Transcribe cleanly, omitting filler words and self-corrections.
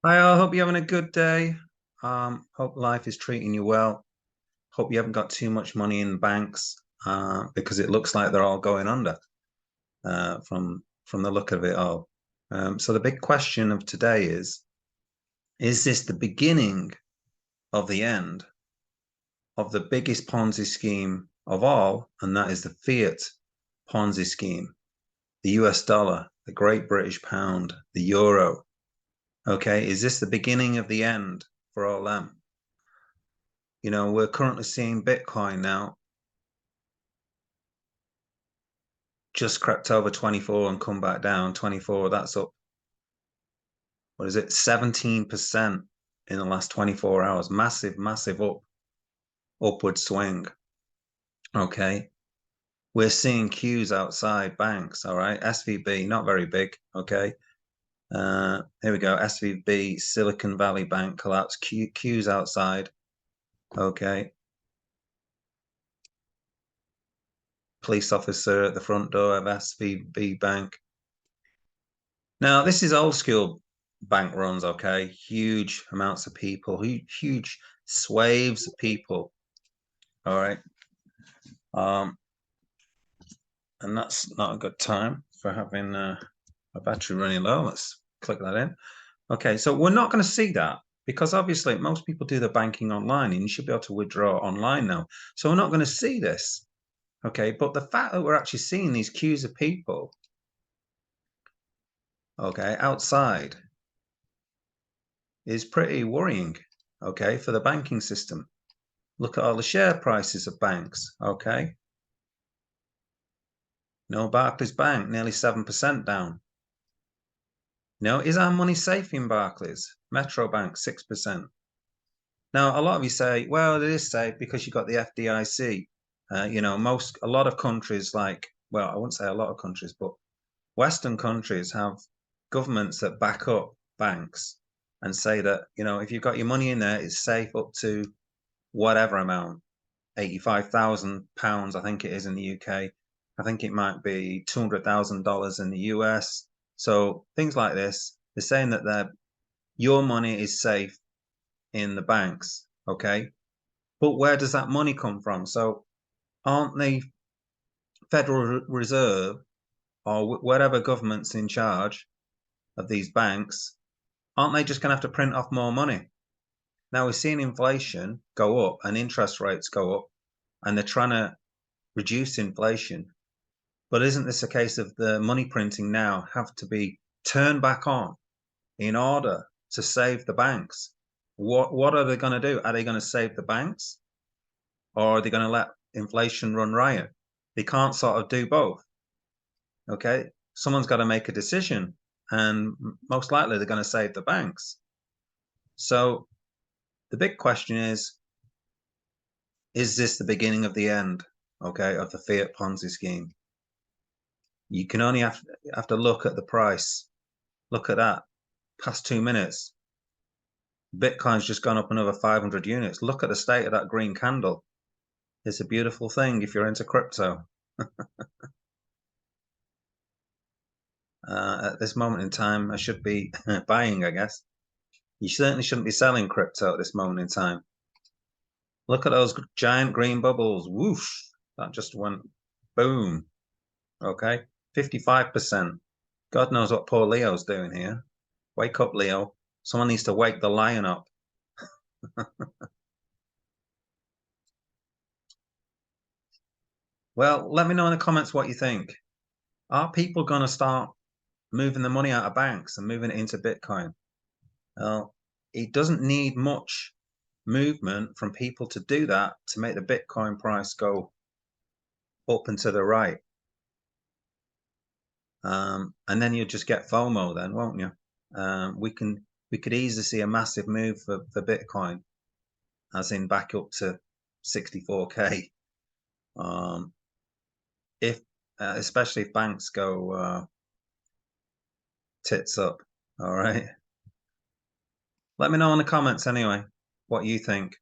Hi, all. Hope you're having a good day. Hope life is treating you well. Hope you haven't got too much money in banks, because it looks like they're all going under, from the look of it all. So the big question of today is this the beginning of the end of the biggest Ponzi scheme of all? And that is the fiat Ponzi scheme, the US dollar, the Great British pound, the euro. Okay, is this the beginning of the end for all them? We're currently seeing Bitcoin now just crept over 24 and come back down 24. That's up, what is it, 17% in the last 24 hours. Massive, massive upward swing. Okay. We're seeing queues outside banks. All right. SVB, not very big. Okay. Here we go. SVB, Silicon Valley Bank collapse. Queues outside. Okay. Police officer at the front door of SVB Bank. Now, this is old school bank runs, okay? Huge amounts of people, huge swaths of people, all right? And that's not a good time for having a battery running low. Let's click that in. Okay, so we're not going to see that because obviously most people do the banking online and you should be able to withdraw online now. So we're not going to see this, okay? But the fact that we're actually seeing these queues of people, okay, outside is pretty worrying, okay, for the banking system. Look at all the share prices of banks, okay? No, Barclays Bank, nearly 7% down. No, is our money safe in Barclays? Metro Bank, 6%. Now, a lot of you say, well, it is safe because you got the FDIC. A lot of countries well, I wouldn't say a lot of countries, but Western countries have governments that back up banks and say that, if you've got your money in there, it's safe up to whatever amount, £85,000, I think it is in the UK. I think it might be $200,000 in the US. So things like this, they're saying that your money is safe in the banks, okay? But where does that money come from? So aren't the Federal Reserve or whatever government's in charge of these banks, aren't they just going to have to print off more money? Now we're seeing inflation go up and interest rates go up, and they're trying to reduce inflation. But isn't this a case of the money printing now have to be turned back on in order to save the banks? What are they going to do? Are they going to save the banks, or are they going to let inflation run riot? They can't sort of do both. Okay, someone's got to make a decision, and most likely they're going to save the banks. So the big question is this the beginning of the end, okay, of the fiat Ponzi scheme? You can only have to look at the price. Look at that. Past 2 minutes, Bitcoin's just gone up another 500 units. Look at the state of that green candle. It's a beautiful thing if you're into crypto. At this moment in time, I should be buying, I guess. You certainly shouldn't be selling crypto at this moment in time. Look at those giant green bubbles. Woof. That just went boom. Okay. 55%. God knows what poor Leo's doing here. Wake up, Leo. Someone needs to wake the lion up. Well, let me know in the comments what you think. Are people going to start moving the money out of banks and moving it into Bitcoin? Well, it doesn't need much movement from people to do that to make the Bitcoin price go up and to the right. And then you'll just get FOMO then, won't you? We could easily see a massive move for Bitcoin, as in back up to 64K. If especially if banks go tits up. All right. Let me know in the comments anyway what you think.